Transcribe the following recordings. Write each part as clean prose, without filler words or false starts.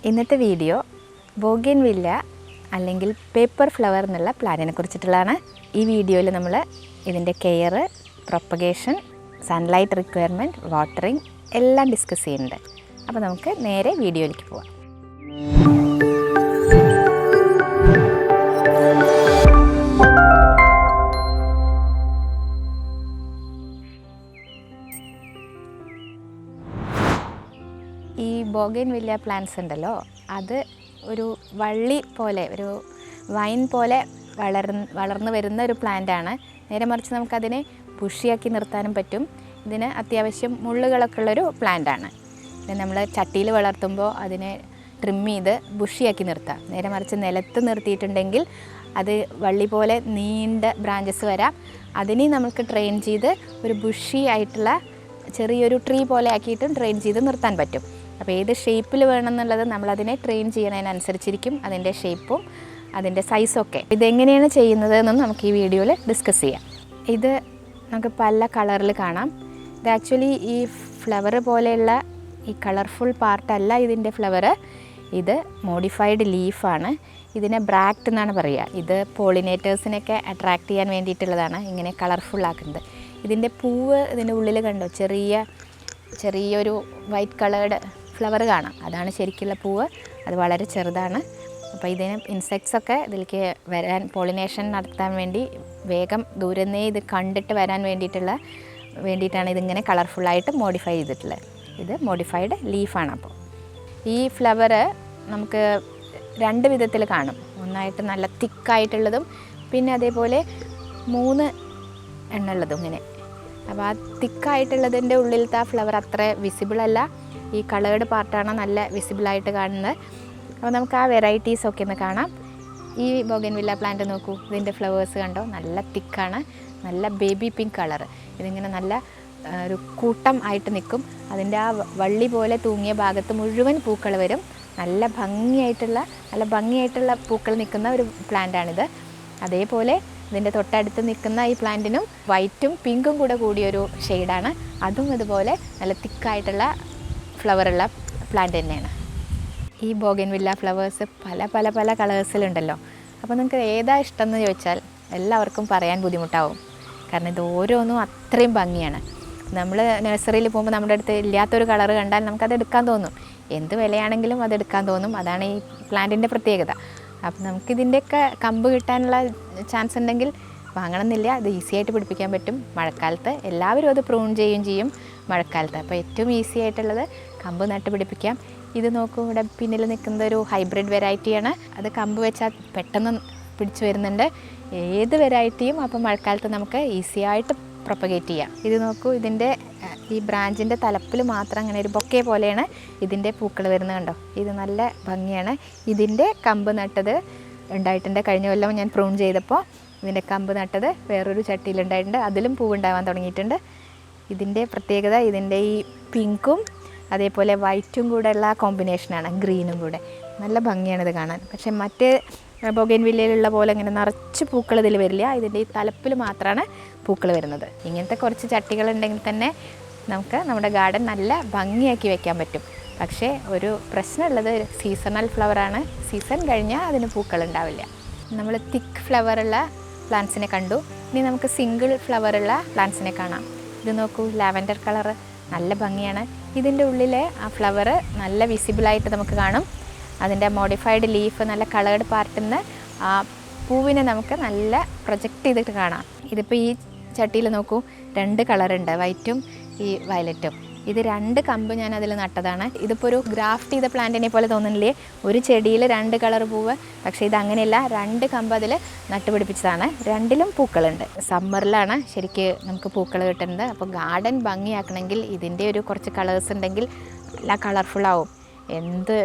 ഇന്നത്തെ video bougainvillea അല്ലെങ്കിൽ paper flower എന്നുള്ള പ്ലാന്റിനെ കുറിച്ചിട്ടുള്ളതാണ്. ഈ വീഡിയോയിൽ നമ്മൾ ഇതിൻ്റെ care, propagation, sunlight requirement, watering എല്ലാം ഡിസ്കസ് ചെയ്യുന്നുണ്ട്. അപ്പോൾ നമുക്ക് നേരെ വീഡിയോയിലേക്ക് പോവാം. ഈ ബോഗൻവില്ല പ്ലാന്റ്സ് ഉണ്ടല്ലോ, അത് ഒരു വള്ളി പോലെ, ഒരു വൈൻ പോലെ വളർന്നു വരുന്ന ഒരു പ്ലാന്റാണ്. നേരെ മറിച്ച് നമുക്കതിനെ ബുഷിയാക്കി നിർത്താനും പറ്റും. ഇതിന് അത്യാവശ്യം മുള്ളുകളൊക്കെ ഉള്ളൊരു പ്ലാന്റാണ്. പിന്നെ നമ്മൾ ചട്ടിയിൽ വളർത്തുമ്പോൾ അതിനെ ട്രിം ചെയ്ത് ബുഷിയാക്കി നിർത്താം. നേരെ മറിച്ച് നിലത്ത് നിർത്തിയിട്ടുണ്ടെങ്കിൽ അത് വള്ളി പോലെ നീണ്ട ബ്രാഞ്ചസ് വരാം. അതിനെ നമുക്ക് ട്രെയിൻ ചെയ്ത് ഒരു ബുഷി ആയിട്ടുള്ള ചെറിയൊരു ട്രീ പോലെ ആക്കിയിട്ടും ട്രെയിൻ ചെയ്ത് നിർത്താൻ പറ്റും. അപ്പോൾ ഏത് ഷേപ്പിൽ വേണമെന്നുള്ളത് നമ്മളതിനെ ട്രെയിൻ ചെയ്യുന്നതിനനുസരിച്ചിരിക്കും അതിൻ്റെ ഷേപ്പും അതിൻ്റെ സൈസൊക്കെ. ഇതെങ്ങനെയാണ് ചെയ്യുന്നത് എന്നും നമുക്ക് ഈ വീഡിയോയിൽ ഡിസ്കസ് ചെയ്യാം. ഇത് നമുക്ക് പല കളറിൽ കാണാം. ഇത് ആക്ച്വലി ഈ ഫ്ലവർ പോലെയുള്ള ഈ കളർഫുൾ പാർട്ടല്ല ഇതിൻ്റെ ഫ്ലവർ. ഇത് മോഡിഫൈഡ് ലീഫാണ്. ഇതിനെ ബ്രാക്റ്റ് എന്നാണ് പറയുക. ഇത് പോളിനേറ്റേഴ്സിനൊക്കെ അട്രാക്റ്റ് ചെയ്യാൻ വേണ്ടിയിട്ടുള്ളതാണ് ഇങ്ങനെ കളർഫുൾ ആക്കുന്നത്. ഇതിൻ്റെ പൂവ് ഇതിൻ്റെ ഉള്ളിൽ കണ്ടോ, ചെറിയൊരു വൈറ്റ് കളേർഡ് ഫ്ലവർ കാണാം. അതാണ് ശരിക്കുള്ള പൂവ്. അത് വളരെ ചെറുതാണ്. അപ്പോൾ ഇതിന് ഇൻസെക്ട്സൊക്കെ ഇതിലേക്ക് വരാൻ, പോളിനേഷൻ നടത്താൻ വേണ്ടി വേഗം ദൂരന്നേ ഇത് കണ്ടിട്ട് വരാൻ വേണ്ടിയിട്ടാണ് ഇതിങ്ങനെ കളർഫുള്ളായിട്ട് മോഡിഫൈ ചെയ്തിട്ടുള്ളത്. ഇത് മോഡിഫൈഡ് ലീഫാണ്. അപ്പോൾ ഈ ഫ്ലവർ നമുക്ക് രണ്ട് വിധത്തിൽ കാണും. ഒന്നായിട്ട് നല്ല തിക്കായിട്ടുള്ളതും പിന്നെ അതേപോലെ 3 എണ്ണുള്ളതും ഇങ്ങനെ. അപ്പോൾ ആ തിക്കായിട്ടുള്ളതിൻ്റെ ഉള്ളിലത്തെ ആ ഫ്ലവർ അത്ര വിസിബിളല്ല. ഈ കളേർഡ് പാർട്ടാണ് നല്ല വിസിബിളായിട്ട് കാണുന്നത്. അപ്പോൾ നമുക്ക് ആ വെറൈറ്റീസൊക്കെ ഒന്ന് കാണാം. ഈ ബോഗൻവില്ല പ്ലാന്റ് നോക്കൂ, ഇതിൻ്റെ ഫ്ലവേഴ്സ് കണ്ടോ, നല്ല തിക്കാണ്, നല്ല ബേബി പിങ്ക് കളർ. ഇതിങ്ങനെ നല്ല ഒരു കൂട്ടം ആയിട്ട് നിൽക്കും. അതിൻ്റെ ആ വള്ളി പോലെ തൂങ്ങിയ ഭാഗത്ത് മുഴുവൻ പൂക്കൾ വരും. നല്ല ഭംഗിയായിട്ടുള്ള പൂക്കൾ നിൽക്കുന്ന ഒരു പ്ലാന്റാണിത്. അതേപോലെ ഇതിൻ്റെ തൊട്ടടുത്ത് നിൽക്കുന്ന ഈ പ്ലാന്റിനും വൈറ്റും പിങ്കും കൂടിയൊരു ഷെയ്ഡാണ്. അതും ഇതുപോലെ നല്ല തിക്കായിട്ടുള്ള ഫ്ലവറുള്ള പ്ലാന്റ് തന്നെയാണ്. ഈ ബോഗൻവില്ല ഫ്ലവേഴ്സ് പല കളേഴ്സിലുണ്ടല്ലോ. അപ്പോൾ നിങ്ങൾക്ക് ഏതാ ഇഷ്ടം എന്ന് ചോദിച്ചാൽ എല്ലാവർക്കും പറയാൻ ബുദ്ധിമുട്ടാവും. കാരണം ഇത് ഓരോന്നും അത്രയും ഭംഗിയാണ്. നമ്മൾ നഴ്സറിയിൽ പോകുമ്പോൾ നമ്മുടെ അടുത്ത് ഇല്ലാത്തൊരു കളർ കണ്ടാൽ നമുക്കത് എടുക്കാൻ തോന്നും. എന്ത് വിലയാണെങ്കിലും അത് എടുക്കാൻ തോന്നും. അതാണ് ഈ പ്ലാന്റിൻ്റെ പ്രത്യേകത. അപ്പം നമുക്കിതിൻ്റെയൊക്കെ കമ്പ് കിട്ടാനുള്ള ചാൻസ് ഉണ്ടെങ്കിൽ വാങ്ങണമെന്നില്ല. അത് ഈസി ആയിട്ട് പിടിപ്പിക്കാൻ പറ്റും. മഴക്കാലത്ത് എല്ലാവരും അത് പ്രൂൺ ചെയ്യും മഴക്കാലത്ത്. അപ്പോൾ ഏറ്റവും ഈസി ആയിട്ടുള്ളത് കമ്പ് നട്ട് പിടിപ്പിക്കാം. ഇത് നോക്കൂ, ഇവിടെ പിന്നിൽ നിൽക്കുന്നത് ഒരു ഹൈബ്രിഡ് വെറൈറ്റിയാണ്. അത് കമ്പ് വെച്ചാൽ പെട്ടെന്ന് പിടിച്ചു വരുന്നുണ്ട്. ഏത് വെറൈറ്റിയും അപ്പോൾ മഴക്കാലത്ത് നമുക്ക് ഈസി ആയിട്ട് പ്രൊപ്പഗേറ്റ് ചെയ്യാം. ഇത് നോക്കൂ, ഇതിൻ്റെ ഈ ബ്രാഞ്ചിൻ്റെ തലപ്പിൽ മാത്രം അങ്ങനെ ഒരു ബൊക്കെ പോലെയാണ് ഇതിൻ്റെ പൂക്കൾ വരുന്നത് കണ്ടോ. ഇത് നല്ല ഭംഗിയാണ്. ഇതിൻ്റെ കമ്പ് നട്ടത് ഉണ്ടായിട്ടുണ്ട്. കഴിഞ്ഞ കൊല്ലം ഞാൻ പ്രൂൺ ചെയ്തപ്പോൾ ഇതിൻ്റെ കമ്പ് നട്ടത് വേറൊരു ചട്ടിയിലുണ്ടായിട്ടുണ്ട്. അതിലും പൂവുണ്ടാവാൻ തുടങ്ങിയിട്ടുണ്ട്. ഇതിൻ്റെ പ്രത്യേകത ഇതിൻ്റെ ഈ പിങ്കും അതേപോലെ വൈറ്റും കൂടെ ഉള്ള കോമ്പിനേഷനാണ്, ഗ്രീനും കൂടെ. നല്ല ഭംഗിയാണിത് കാണാൻ. പക്ഷേ മറ്റേ ബോഗൻവില്ലയിലുള്ള പോലെ ഇങ്ങനെ നിറച്ച് പൂക്കൾ ഇതിൽ വരില്ല. ഇതിൻ്റെ ഈ തലപ്പിൽ മാത്രമാണ് പൂക്കൾ വരുന്നത്. ഇങ്ങനത്തെ കുറച്ച് ചട്ടികളുണ്ടെങ്കിൽ തന്നെ നമുക്ക് നമ്മുടെ ഗാർഡൻ നല്ല ഭംഗിയാക്കി വെക്കാൻ പറ്റും. പക്ഷേ ഒരു പ്രശ്നമുള്ളത് സീസണൽ ഫ്ലവറാണ്. സീസൺ കഴിഞ്ഞാൽ അതിന് പൂക്കൾ ഉണ്ടാവില്ല. നമ്മൾ തിക്ക് ഫ്ലവറുള്ള പ്ലാന്റ്സിനെ കണ്ടു. ഇനി നമുക്ക് സിംഗിൾ ഫ്ലവറുള്ള പ്ലാന്റ്സിനെ കാണാം. ഇത് നോക്കൂ, ലാവൻഡർ കളറ് നല്ല ഭംഗിയാണ്. ഇതിൻ്റെ ഉള്ളിലെ ആ ഫ്ലവർ നല്ല വിസിബിളായിട്ട് നമുക്ക് കാണും. അതിൻ്റെ മോഡിഫൈഡ് ലീഫ്, നല്ല കളേർഡ് പാർട്ടിൽ നിന്ന് ആ പൂവിനെ നമുക്ക് നല്ല പ്രൊജക്റ്റ് ചെയ്തിട്ട് കാണാം. ഇതിപ്പോൾ ഈ ചട്ടിയിൽ നോക്കൂ, 2 കളറുണ്ട്, വൈറ്റും ഈ വയലറ്റും. ഇത് 2 കമ്പ് ഞാൻ അതിൽ നട്ടതാണ്. ഇതിപ്പോൾ ഒരു ഗ്രാഫ്റ്റ് ചെയ്ത പ്ലാന്റിനെ പോലെ തോന്നുന്നില്ലേ, ഒരു ചെടിയിൽ 2 കളർ പൂവ്. പക്ഷേ ഇത് അങ്ങനെയല്ല, 2 കമ്പ് അതിൽ നട്ടുപിടിപ്പിച്ചതാണ്. 2ലും പൂക്കളുണ്ട്. സമ്മറിലാണ് ശരിക്ക് നമുക്ക് പൂക്കൾ കിട്ടുന്നത്. അപ്പോൾ ഗാർഡൻ ഭംഗിയാക്കണമെങ്കിൽ ഇതിൻ്റെ ഒരു കുറച്ച് കളേഴ്സ് ഉണ്ടെങ്കിൽ നല്ല കളർഫുള്ളാവും.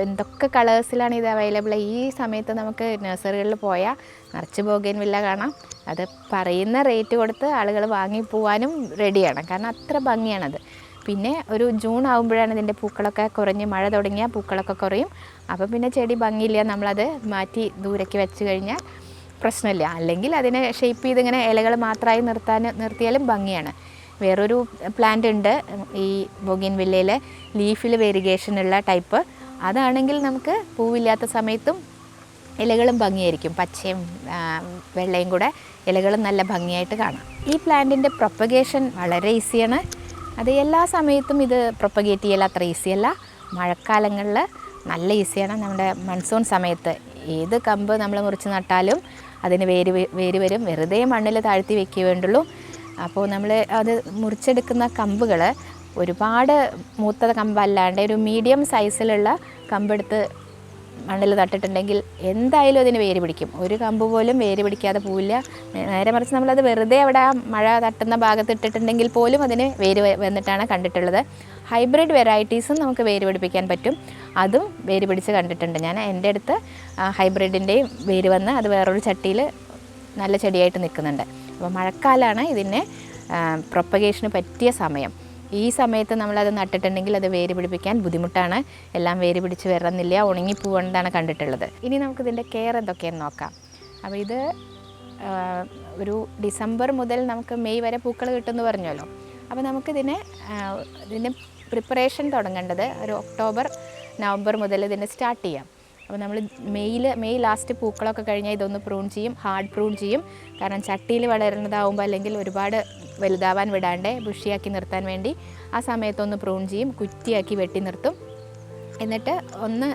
എന്തൊക്കെ കളേഴ്സിലാണ് ഇത് അവൈലബിൾ. ഈ സമയത്ത് നമുക്ക് നഴ്സറികളിൽ പോയാൽ നിറച്ച് ബോഗൻവില്ല കാണാം. അത് പറയുന്ന റേറ്റ് കൊടുത്ത് ആളുകൾ വാങ്ങി പോവാനും റെഡിയാണ്. കാരണം അത്ര ഭംഗിയാണത്. പിന്നെ ഒരു ജൂൺ ആകുമ്പോഴാണ് ഇതിൻ്റെ പൂക്കളൊക്കെ കുറഞ്ഞ്, മഴ തുടങ്ങിയാൽ പൂക്കളൊക്കെ കുറയും. അപ്പോൾ പിന്നെ ചെടി ഭംഗിയില്ല, നമ്മളത് മാറ്റി ദൂരേക്ക് വെച്ച് കഴിഞ്ഞാൽ പ്രശ്നമില്ല. അല്ലെങ്കിൽ അതിനെ ഷേപ്പ് ചെയ്ത് ഇങ്ങനെ ഇലകൾ മാത്രമായി നിർത്തിയാലും ഭംഗിയാണ്. വേറൊരു പ്ലാന്റ് ഉണ്ട് ഈ ബോഗൻവില്ലയിൽ, ലീഫിൽ വേരിഗേഷനുള്ള ടൈപ്പ്. അതാണെങ്കിൽ നമുക്ക് പൂവില്ലാത്ത സമയത്തും ഇലകളും ഭംഗിയായിരിക്കും, പച്ചയും വെള്ളയും കൂടെ ഇലകളും നല്ല ഭംഗിയായിട്ട് കാണാം. ഈ പ്ലാന്റിൻ്റെ പ്രൊപ്പഗേഷൻ വളരെ ഈസിയാണ്. അത് എല്ലാ സമയത്തും ഇത് പ്രൊപ്പഗേറ്റ് ചെയ്യൽ അത്ര ഈസിയല്ല. മഴക്കാലങ്ങളിൽ നല്ല ഈസിയാണ്. നമ്മുടെ മൺസൂൺ സമയത്ത് ഏത് കമ്പ് നമ്മൾ മുറിച്ച് നട്ടാലും അതിന് വേര് വരും. വെറുതെ മണ്ണിൽ താഴ്ത്തി വെക്കുക വേണ്ടുള്ളൂ. അപ്പോൾ നമ്മൾ അത് മുറിച്ചെടുക്കുന്ന കമ്പുകൾ ഒരുപാട് മൂത്ത കമ്പല്ലാണ്ട് ഒരു മീഡിയം സൈസിലുള്ള കമ്പെടുത്ത് മണ്ണിൽ നട്ടിട്ടുണ്ടെങ്കിൽ എന്തായാലും അതിന് വേര് പിടിക്കും. ഒരു കമ്പ് പോലും വേര് പിടിക്കാതെ പോവില്ല. നേരെ മറിച്ച് നമ്മളത് വെറുതെ അവിടെ മഴ തട്ടുന്ന ഭാഗത്ത് ഇട്ടിട്ടുണ്ടെങ്കിൽ പോലും അതിന് വേര് വന്നിട്ടാണ് കണ്ടിട്ടുള്ളത്. ഹൈബ്രിഡ് വെറൈറ്റീസും നമുക്ക് വേര് പിടിപ്പിക്കാൻ പറ്റും. അതും വേര് പിടിച്ച് കണ്ടിട്ടുണ്ട് ഞാൻ. എൻ്റെ അടുത്ത് ഹൈബ്രിഡിൻ്റെയും വേര് വന്ന് അത് വേറൊരു ചട്ടിയിൽ നല്ല ചെടിയായിട്ട് നിൽക്കുന്നുണ്ട്. അപ്പോൾ മഴക്കാലമാണ് ഇതിന് പ്രൊപ്പഗേഷന് പറ്റിയ സമയം. ഈ സമയത്ത് നമ്മളത് നട്ടിട്ടുണ്ടെങ്കിൽ അത് വേര് പിടിപ്പിക്കാൻ ബുദ്ധിമുട്ടാണ്. എല്ലാം വേര് പിടിച്ച് വരുന്നില്ല, ഉണങ്ങിപ്പോകേണ്ടതാണ് കണ്ടിട്ടുള്ളത്. ഇനി നമുക്കിതിൻ്റെ കെയർ എന്തൊക്കെയെന്ന് നോക്കാം. അപ്പോൾ ഇത് ഒരു ഡിസംബർ മുതൽ നമുക്ക് മെയ് വരെ പൂക്കൾ കിട്ടുമെന്ന് പറഞ്ഞല്ലോ. അപ്പോൾ നമുക്കിതിന് പ്രിപ്പറേഷൻ തുടങ്ങേണ്ടത് ഒരു ഒക്ടോബർ നവംബർ മുതൽ ഇതിന് സ്റ്റാർട്ട് ചെയ്യാം. അപ്പോൾ നമ്മൾ മെയ് ലാസ്റ്റ് പൂക്കളൊക്കെ കഴിഞ്ഞാൽ ഇതൊന്ന് പ്രൂൺ ചെയ്യും, ഹാർഡ് പ്രൂൺ ചെയ്യും. കാരണം ചട്ടിയിൽ വളരുന്നതാവുമ്പോൾ അല്ലെങ്കിൽ ഒരുപാട് വലുതാവാൻ വിടാണ്ട് ബുഷിയാക്കി നിർത്താൻ വേണ്ടി ആ സമയത്തൊന്ന് പ്രൂൺ ചെയ്യും, കുറ്റിയാക്കി വെട്ടി നിർത്തും. എന്നിട്ട് ഒന്ന്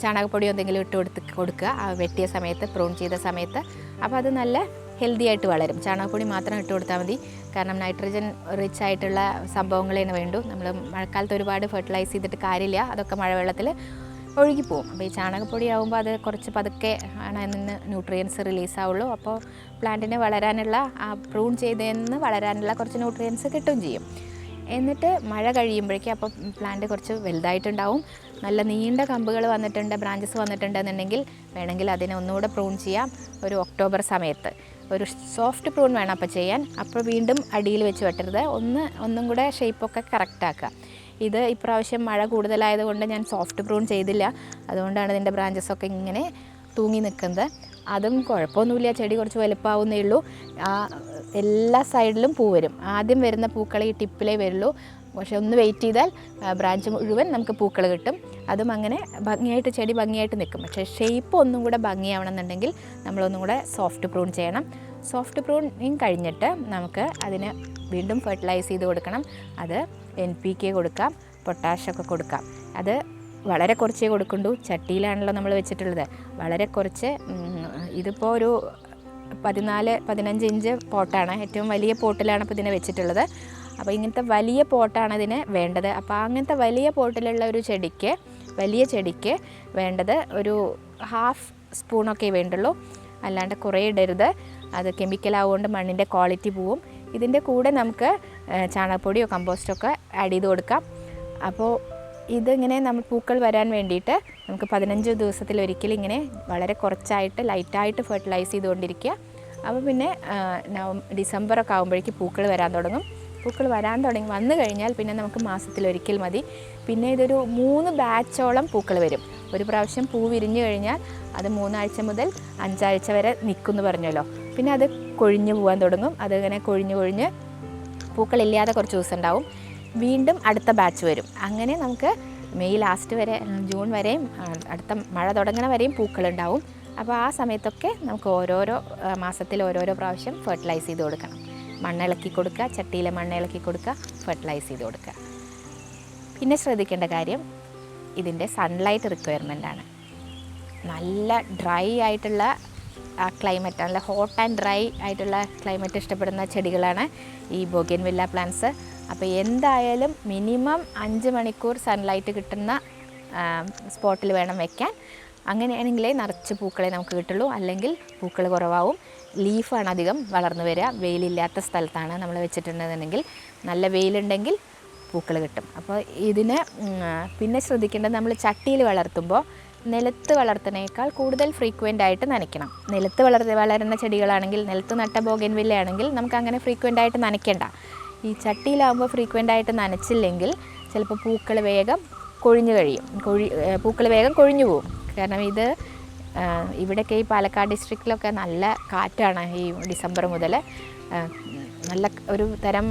ചാണകപ്പൊടി എന്തെങ്കിലും ഇട്ട് കൊടുക്കുക ആ വെട്ടിയ സമയത്ത്, പ്രൂൺ ചെയ്ത സമയത്ത്. അപ്പോൾ അത് നല്ല ഹെൽത്തി ആയിട്ട് വളരും. ചാണകപ്പൊടി മാത്രം ഇട്ട് കൊടുത്താൽ മതി. കാരണം നൈട്രജൻ റിച്ച് ആയിട്ടുള്ള സംഭവങ്ങളേ വേണ്ടൂ. നമ്മൾ മഴക്കാലത്ത് ഒരുപാട് ഫെർട്ടിലൈസ് ചെയ്തിട്ട് കാര്യമില്ല, അതൊക്കെ മഴവെള്ളത്തിൽ ഒഴുകിപ്പോവും. അപ്പോൾ ഈ ചാണകപ്പൊടി ആകുമ്പോൾ അത് കുറച്ച് പതുക്കെ ആണ് അതിന് ന്യൂട്രിയൻസ് റിലീസാവുള്ളൂ. അപ്പോൾ പ്ലാന്റിന് വളരാനുള്ള ആ പ്രൂൺ ചെയ്തതിന് വളരാനുള്ള കുറച്ച് ന്യൂട്രിയൻസ് കിട്ടുകയും ചെയ്യും. എന്നിട്ട് മഴ കഴിയുമ്പോഴേക്കും അപ്പോൾ പ്ലാന്റ് കുറച്ച് വലുതായിട്ടുണ്ടാവും, നല്ല നീണ്ട കമ്പുകൾ വന്നിട്ടുണ്ട്, ബ്രാഞ്ചസ് വന്നിട്ടുണ്ടെന്നുണ്ടെങ്കിൽ വേണമെങ്കിൽ അതിനെ ഒന്നുകൂടെ പ്രൂൺ ചെയ്യാം. ഒരു ഒക്ടോബർ സമയത്ത് ഒരു സോഫ്റ്റ് പ്രൂൺ വേണം അപ്പോൾ ചെയ്യാൻ. അപ്പോൾ വീണ്ടും അടിയിൽ വെച്ച് വെട്ടരുത്, ഒന്നും കൂടെ ഷേപ്പൊക്കെ കറക്റ്റാക്കുക. ഇത് ഇപ്രാവശ്യം മഴ കൂടുതലായതുകൊണ്ട് ഞാൻ സോഫ്റ്റ് പ്രൂൺ ചെയ്തില്ല. അതുകൊണ്ടാണ് ഇതിൻ്റെ ബ്രാഞ്ചസൊക്കെ ഇങ്ങനെ തൂങ്ങി നിൽക്കുന്നത്. അതും കുഴപ്പമൊന്നുമില്ല, ചെടി കുറച്ച് വലുപ്പമാവുന്നേ ഉള്ളൂ. എല്ലാ സൈഡിലും പൂ വരും. ആദ്യം വരുന്ന പൂക്കൾ ഈ ടിപ്പിലേ വരുള്ളൂ. പക്ഷെ ഒന്ന് വെയിറ്റ് ചെയ്താൽ ബ്രാഞ്ച് മുഴുവൻ നമുക്ക് പൂക്കൾ കിട്ടും. അതും അങ്ങനെ ഭംഗിയായിട്ട് ചെടി ഭംഗിയായിട്ട് നിൽക്കും. പക്ഷേ ഷേപ്പ് ഒന്നും കൂടെ ഭംഗിയാവണമെന്നുണ്ടെങ്കിൽ നമ്മളൊന്നും കൂടെ സോഫ്റ്റ് പ്രൂൺ ചെയ്യണം. സോഫ്റ്റ് പ്രൂണിങ് കഴിഞ്ഞിട്ട് നമുക്ക് അതിന് വീണ്ടും ഫെർട്ടിലൈസ് ചെയ്ത് കൊടുക്കണം. അത് NPK കൊടുക്കാം, പൊട്ടാഷൊക്കെ കൊടുക്കാം. അത് വളരെ കുറച്ചേ കൊടുക്കണ്ടൂ. ചട്ടിയിലാണല്ലോ നമ്മൾ വെച്ചിട്ടുള്ളത്, വളരെ കുറച്ച്. ഇതിപ്പോൾ ഒരു 14-15 ഇഞ്ച് പോട്ടാണ്, ഏറ്റവും വലിയ പോട്ടിലാണ് ഇപ്പോൾ ഇതിനെ വെച്ചിട്ടുള്ളത്. അപ്പോൾ ഇങ്ങനത്തെ വലിയ പോട്ടാണ് ഇതിന് വേണ്ടത്. അപ്പോൾ അങ്ങനത്തെ വലിയ പോട്ടിലുള്ള ഒരു വലിയ ചെടിക്ക് വേണ്ടത് ഒരു 1/2 സ്പൂണൊക്കെ വേണ്ടുള്ളൂ, അല്ലാണ്ട് കുറേ ഇടരുത്. അത് കെമിക്കലാവുകൊണ്ട് മണ്ണിൻ്റെ ക്വാളിറ്റി പോവും. ഇതിൻ്റെ കൂടെ നമുക്ക് ചാണകപ്പൊടിയോ കമ്പോസ്റ്റൊക്കെ ആഡ് ചെയ്ത് കൊടുക്കാം. അപ്പോൾ ഇതിങ്ങനെ നമ്മൾ പൂക്കൾ വരാൻ വേണ്ടിയിട്ട് നമുക്ക് 15 ദിവസത്തിലൊരിക്കലും ഇങ്ങനെ വളരെ കുറച്ചായിട്ട് ലൈറ്റായിട്ട് ഫെർട്ടിലൈസ് ചെയ്തുകൊണ്ടിരിക്കുക. അപ്പോൾ പിന്നെ ഡിസംബറൊക്കെ ആകുമ്പോഴേക്ക് പൂക്കൾ വരാൻ തുടങ്ങും. പൂക്കൾ വന്നു കഴിഞ്ഞാൽ പിന്നെ നമുക്ക് മാസത്തിലൊരിക്കൽ മതി. പിന്നെ ഇതൊരു 3 ബാച്ചോളം പൂക്കൾ വരും. ഒരു പ്രാവശ്യം പൂ വിരിഞ്ഞു കഴിഞ്ഞാൽ അത് 3 ആഴ്ച മുതൽ 5 ആഴ്ച വരെ നിൽക്കുമെന്ന് പറഞ്ഞല്ലോ. പിന്നെ അത് കൊഴിഞ്ഞു പോകാൻ തുടങ്ങും. അതിങ്ങനെ കൊഴിഞ്ഞ് പൂക്കളില്ലാതെ കുറച്ച് ദിവസം ഉണ്ടാവും. വീണ്ടും അടുത്ത ബാച്ച് വരും. അങ്ങനെ നമുക്ക് മെയ് ലാസ്റ്റ് വരെ, ജൂൺ വരെയും അടുത്ത മഴ തുടങ്ങുന്ന വരെയും പൂക്കളുണ്ടാവും. അപ്പോൾ ആ സമയത്തൊക്കെ നമുക്ക് ഓരോരോ മാസത്തിൽ ഓരോരോ പ്രാവശ്യം ഫെർട്ടിലൈസ് ചെയ്ത് കൊടുക്കണം. മണ്ണിളക്കി കൊടുക്കുക, ചട്ടിയിലെ മണ്ണിളക്കി കൊടുക്കുക, ഫെർട്ടിലൈസ് ചെയ്ത് കൊടുക്കുക. പിന്നെ ശ്രദ്ധിക്കേണ്ട കാര്യം ഇതിൻ്റെ സൺലൈറ്റ് റിക്വയർമെൻറ്റാണ്. നല്ല ഡ്രൈ ആയിട്ടുള്ള ക്ലൈമറ്റ്, നല്ല ഹോട്ട് ആൻഡ് ഡ്രൈ ആയിട്ടുള്ള ക്ലൈമറ്റ് ഇഷ്ടപ്പെടുന്ന ചെടികളാണ് ഈ ബൊഗൈൻവില്ല പ്ലാന്റ്സ്. അപ്പോൾ എന്തായാലും മിനിമം 5 മണിക്കൂർ സൺലൈറ്റ് കിട്ടുന്ന സ്പോട്ടിൽ വേണം വെക്കാൻ. അങ്ങനെയാണെങ്കിലേ നിറച്ച് പൂക്കളെ നമുക്ക് കിട്ടുള്ളൂ, അല്ലെങ്കിൽ പൂക്കൾ കുറവാകും. ലീഫാണ് അധികം വളർന്നു വരിക. വെയിലില്ലാത്ത സ്ഥലത്താണ് നമ്മൾ വെച്ചിട്ടുണ്ടെന്നുണ്ടെങ്കിൽ, നല്ല വെയിലുണ്ടെങ്കിൽ പൂക്കൾ കിട്ടും. അപ്പോൾ ഇതിന് പിന്നെ ശ്രദ്ധിക്കേണ്ടത്, നമ്മൾ ചട്ടിയിൽ വളർത്തുമ്പോൾ നിലത്ത് വളർത്തുന്നതിനേക്കാൾ കൂടുതൽ ഫ്രീക്വൻ്റ് ആയിട്ട് നനയ്ക്കണം. നിലത്ത് വളരുന്ന ചെടികളാണെങ്കിൽ, നിലത്ത് നട്ട ബൊഗൈൻവില്ല ആണെങ്കിൽ നമുക്ക് അങ്ങനെ ഫ്രീക്വൻ്റ് ആയിട്ട് നനയ്ക്കേണ്ട. ഈ ചട്ടിയിലാകുമ്പോൾ ഫ്രീക്വൻ്റ് ആയിട്ട് നനച്ചില്ലെങ്കിൽ ചിലപ്പോൾ പൂക്കൾ വേഗം കൊഴിഞ്ഞു പോകും. കാരണം ഇവിടെയൊക്കെ ഈ പാലക്കാട് ഡിസ്ട്രിക്റ്റിലൊക്കെ നല്ല കാറ്റാണ്. ഈ ഡിസംബർ മുതൽ നല്ല ഒരു തരം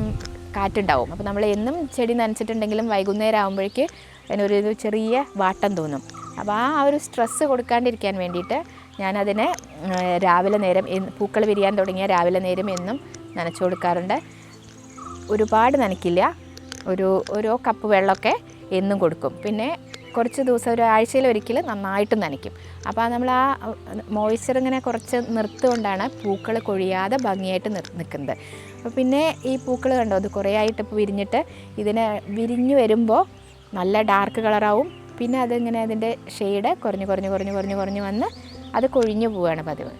കാറ്റുണ്ടാവും. അപ്പോൾ നമ്മൾ എന്നും ചെടി നനച്ചിട്ടുണ്ടെങ്കിലും വൈകുന്നേരം ആകുമ്പോഴേക്ക് അതിനൊരു ചെറിയ വാട്ടം തോന്നും. അപ്പോൾ ആ ഒരു സ്ട്രെസ്സ് കൊടുക്കാണ്ടിരിക്കാൻ വേണ്ടിയിട്ട് ഞാനതിനെ രാവിലെ നേരം പൂക്കൾ വിരിയാൻ തുടങ്ങിയ രാവിലെ നേരം എന്നും നനച്ചു കൊടുക്കാറുണ്ട്. ഒരുപാട് നനയ്ക്കില്ല, ഓരോ കപ്പ് വെള്ളമൊക്കെ എന്നും കൊടുക്കും. പിന്നെ കുറച്ച് ദിവസം ഒരാഴ്ചയിലൊരിക്കൽ നന്നായിട്ട് നനയ്ക്കും. അപ്പോൾ നമ്മൾ ആ മോയ്സ്ചർ ഇങ്ങനെ കുറച്ച് നിർത്തുകൊണ്ടാണ് പൂക്കൾ കൊഴിയാതെ ഭംഗിയായിട്ട് നിൽക്കുന്നത്. അപ്പോൾ പിന്നെ ഈ പൂക്കൾ കണ്ടോ, അത് കുറേ ആയിട്ട് ഇപ്പോൾ വിരിഞ്ഞിട്ട് ഇതിനെ വിരിഞ്ഞു വരുമ്പോൾ നല്ല ഡാർക്ക് കളറാവും. പിന്നെ അതിങ്ങനെ അതിൻ്റെ ഷെയ്ഡ് കുറഞ്ഞ് വന്ന് അത് കൊഴിഞ്ഞു പോവുകയാണ് പതിവ്.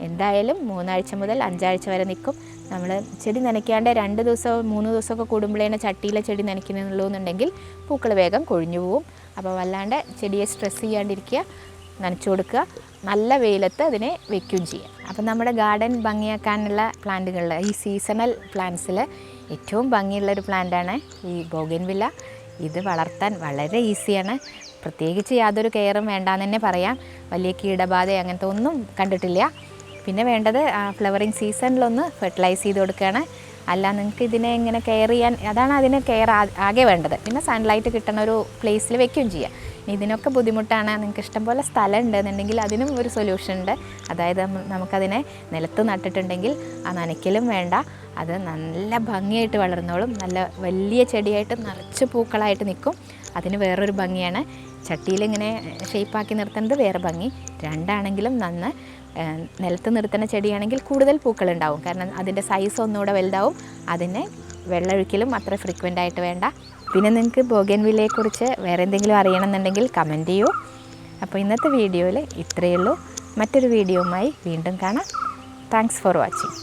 എന്തായാലും 3 ആഴ്ച മുതൽ 5 ആഴ്ച വരെ നിൽക്കും. നമ്മൾ ചെടി നനയ്ക്കാണ്ട് 2 ദിവസമോ 3 ദിവസമൊക്കെ കൂടുമ്പോഴേനെ ചട്ടിയിലെ ചെടി നനയ്ക്കുന്നുള്ളൂ എന്നുണ്ടെങ്കിൽ പൂക്കൾ വേഗം കൊഴിഞ്ഞു പോവും. അപ്പോൾ വല്ലാണ്ട് ചെടിയെ സ്ട്രെസ് ചെയ്യാണ്ടിരിക്കുക, നനച്ചു കൊടുക്കുക, നല്ല വെയിലത്ത് അതിനെ വെക്കുകയും ചെയ്യുക. അപ്പം നമ്മുടെ ഗാർഡൻ ഭംഗിയാക്കാനുള്ള പ്ലാന്റുകളിൽ ഈ സീസണൽ പ്ലാന്റ്സിൽ ഏറ്റവും ഭംഗിയുള്ളൊരു പ്ലാന്റാണ് ഈ ബോഗൻവില്ല. ഇത് വളർത്താൻ വളരെ ഈസിയാണ്. പ്രത്യേകിച്ച് യാതൊരു കെയറും വേണ്ടാന്ന് തന്നെ പറയാം. വലിയ കീടബാധ അങ്ങനത്തെ ഒന്നും കണ്ടിട്ടില്ല. പിന്നെ വേണ്ടത് ഫ്ലവറിങ് സീസണിലൊന്ന് ഫെർട്ടിലൈസ് ചെയ്ത് കൊടുക്കുകയാണ്. അല്ല നിങ്ങൾക്ക് ഇതിനെ ഇങ്ങനെ കെയർ ചെയ്യാൻ, അതാണ് അതിന് കെയർ ആകെ വേണ്ടത്. പിന്നെ സൺലൈറ്റ് കിട്ടുന്ന ഒരു പ്ലേസിൽ വെക്കുകയും ചെയ്യുക. ഇതിനൊക്കെ ബുദ്ധിമുട്ടാണ്, നിങ്ങൾക്ക് ഇഷ്ടംപോലെ സ്ഥലം ഉണ്ടെന്നുണ്ടെങ്കിൽ അതിനും ഒരു സൊല്യൂഷൻ ഉണ്ട്. അതായത് നമുക്കതിനെ നിലത്ത് നട്ടിട്ടുണ്ടെങ്കിൽ ആ നനയ്ക്കലും വേണ്ട, അത് നല്ല ഭംഗിയായിട്ട് വളർന്നോളും. നല്ല വലിയ ചെടിയായിട്ട് നിറച്ച് പൂക്കളായിട്ട് നിൽക്കും. അതിന് വേറൊരു ഭംഗിയാണ്. ചട്ടിയിലിങ്ങനെ ഷേപ്പാക്കി നിർത്തുന്നത് വേറെ ഭംഗി. രണ്ടാണെങ്കിലും നിലത്ത് നിർത്തുന്ന ചെടിയാണെങ്കിൽ കൂടുതൽ പൂക്കളുണ്ടാവും. കാരണം അതിൻ്റെ സൈസ് ഒന്നുകൂടെ വലുതാവും. അതിന് വെള്ളമൊഴിക്കലും അത്ര ഫ്രീക്വൻ്റ് ആയിട്ട് വേണ്ട. പിന്നെ നിങ്ങൾക്ക് ബോഗൻവില്ലയെക്കുറിച്ച് വേറെ എന്തെങ്കിലും അറിയണമെന്നുണ്ടെങ്കിൽ കമൻറ്റ് ചെയ്യൂ. അപ്പോൾ ഇന്നത്തെ വീഡിയോയിൽ ഇത്രയേ ഉള്ളൂ. മറ്റൊരു വീഡിയോയുമായി വീണ്ടും കാണാം. Thanks for watching.